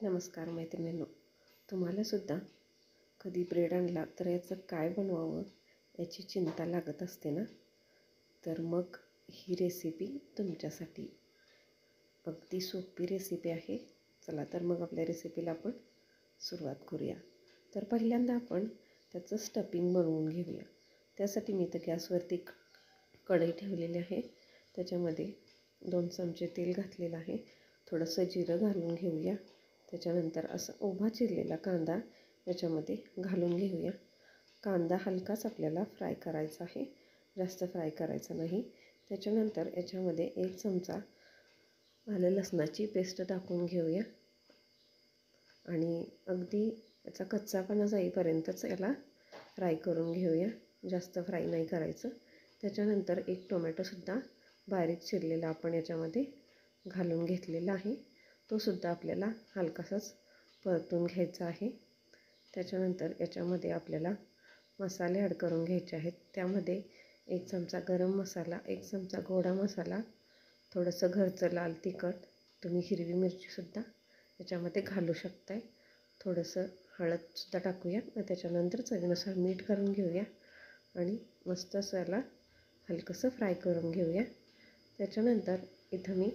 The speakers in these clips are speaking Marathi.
नमस्कार मैत्रिणींनो, तुम्हालासुद्धा कधी ब्रेड आणला तर याचं काय बनवावं याची चिंता लागत असते ना. तर मग ही रेसिपी तुमच्यासाठी अगदी सोपी रेसिपी आहे. चला तर मग आपल्या रेसिपीला आपण सुरुवात करूया. तर पहिल्यांदा आपण त्याचं स्टफिंग बनवून घेऊया. त्यासाठी मी तर गॅसवरती कढई ठेवलेली आहे. त्याच्यामध्ये 2 चमचे तेल घातलेलं आहे. थोडंसं जिरं घालून घेऊया. त्याच्यानंतर असा उभा चिरलेला कांदा याच्यामध्ये घालून घेऊया. कांदा हलकाच आपल्याला फ्राय करायचा आहे, जास्त फ्राय करायचा नाही. त्याच्यानंतर याच्यामध्ये 1 चमचा आलं लसणाची पेस्ट टाकून घेऊया आणि अगदी याचा कच्चापणा जाईपर्यंतच याला फ्राय करून घेऊया, जास्त फ्राय नाही करायचं. त्याच्यानंतर 1 टोमॅटोसुद्धा बारीक चिरलेला आपण याच्यामध्ये घालून घेतलेला आहे. तो सुद्धा आपल्याला हलकासाच परतून घ्यायचा आहे. त्याच्यानंतर याच्यामध्ये आपल्याला मसाले ॲड करून घ्यायचे आहेत. त्यामध्ये 1 चमचा गरम मसाला, 1 चमचा गोडा मसाला, थोडंसं घरचं लाल तिखट, तुम्ही हिरवी मिरचीसुद्धा याच्यामध्ये घालू शकताय. थोडंसं हळदसुद्धा टाकूया. त्याच्यानंतर चवीनुसार मीठ घालून घेऊया आणि मस्त असं याला हलकंसं फ्राय करून घेऊया. त्याच्यानंतर इथं मी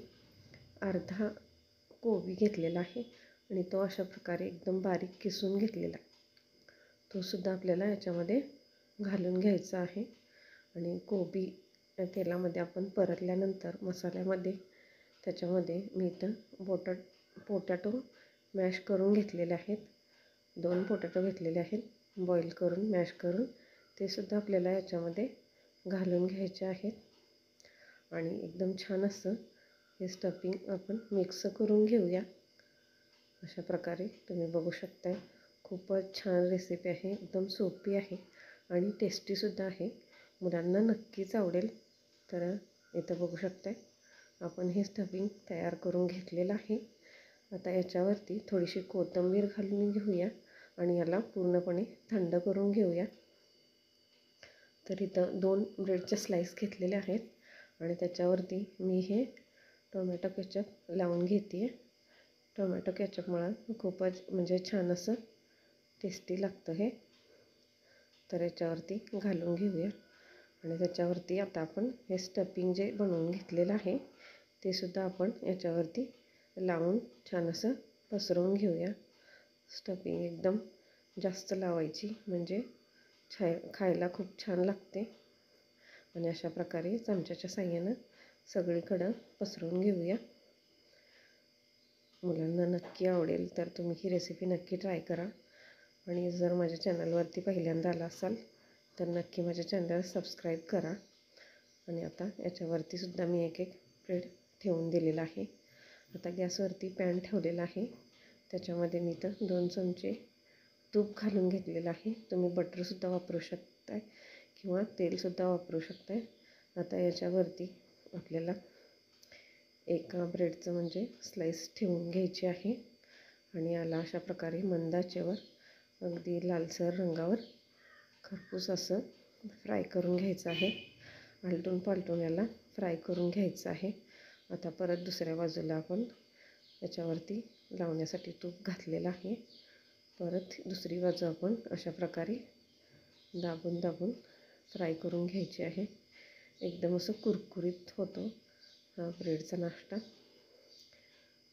अर्धा कोबी घेतलेला आहे आणि तो अशा प्रकारे एकदम बारीक किसून घेतलेला आहे. तोसुद्धा आपल्याला याच्यामध्ये घालून घ्यायचा आहे. आणि कोबी तेलामध्ये आपण परतल्यानंतर मसाल्यामध्ये त्याच्यामध्ये मी इथं पोटॅटो मॅश करून घेतलेले आहेत. 2 पोटॅटो घेतलेले आहेत, बॉईल करून मॅश करून. ते सुद्धा आपल्याला याच्यामध्ये घालून घ्यायचे आहेत आणि एकदम छान असं हे स्टफिंग आपण मिक्स करून घेऊया. अशा प्रकारे तुम्ही बघू शकताय. खूपच छान रेसिपी आहे, एकदम सोपी आहे आणि टेस्टीसुद्धा आहे. मुलांना नक्कीच आवडेल. तर इथं बघू शकताय आपण हे स्टफिंग तयार करून घेतलेलं आहे. आता याच्यावरती थोडीशी कोथिंबीर घालून घेऊया आणि याला पूर्णपणे थंड करून घेऊया. तर इथं 2 ब्रेडचे स्लाईस घेतलेले आहेत आणि त्याच्यावरती मी हे टोमॅटो केचप लावून घेते आहे. टोमॅटो केचपमुळं खूपच म्हणजे छान असं टेस्टी लागतं हे. तर याच्यावरती घालून घेऊया आणि त्याच्यावरती आता आपण हे स्टफिंग जे बनवून घेतलेलं आहे ते सुद्धा आपण याच्यावरती लावून छान असं पसरवून घेऊया. स्टफिंग एकदम जास्त लावायची म्हणजे खायला खूप छान लागते. आणि अशा प्रकारे चमच्याच्या साहाय्यानं सगळीकडं पसरवून घेऊया. मुलांना नक्की आवडेल. तर तुम्ही ही रेसिपी नक्की ट्राय करा. आणि जर माझ्या चॅनलवरती पहिल्यांदा आला असाल तर नक्की माझ्या चॅनलला सबस्क्राईब करा. आणि आता याच्यावरती सुद्धा मी एक ब्रेड ठेवून दिलेला आहे. आता गॅसवरती पॅन ठेवलेला आहे. त्याच्यामध्ये मी तर 2 चमचे तूप घालून घेतलेलं आहे. तुम्ही बटरसुद्धा वापरू शकताय किंवा तेलसुद्धा वापरू शकताय. आता याच्यावरती आपल्याला एका ब्रेडचं म्हणजे स्लाईस ठेवून घ्यायची आहे आणि याला अशा प्रकारे मंद आचेवर अगदी लालसर रंगावर खरपूस असं फ्राय करून घ्यायचं आहे. आलटून पालटून याला फ्राय करून घ्यायचं आहे. आता परत दुसऱ्या बाजूला आपण याच्यावरती लावण्यासाठी तूप घातलेलं आहे. परत दुसरी बाजू आपण अशा प्रकारे दाबून दाबून फ्राय करून घ्यायची आहे. एकदम असं कुरकुरीत होतो हा ब्रेडचा नाश्ता.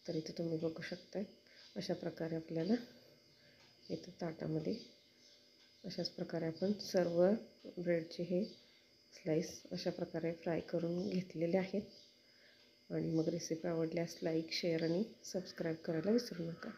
तर इथं तुम्ही बघू शकताय अशा प्रकारे आपल्याला इथं ताटामध्ये अशाच प्रकारे आपण सर्व ब्रेडचे हे स्लाईस अशा प्रकारे फ्राय करून घेतलेले आहेत. आणि मग रेसिपी आवडल्यास लाईक, शेअर आणि सबस्क्राईब करायला विसरू नका.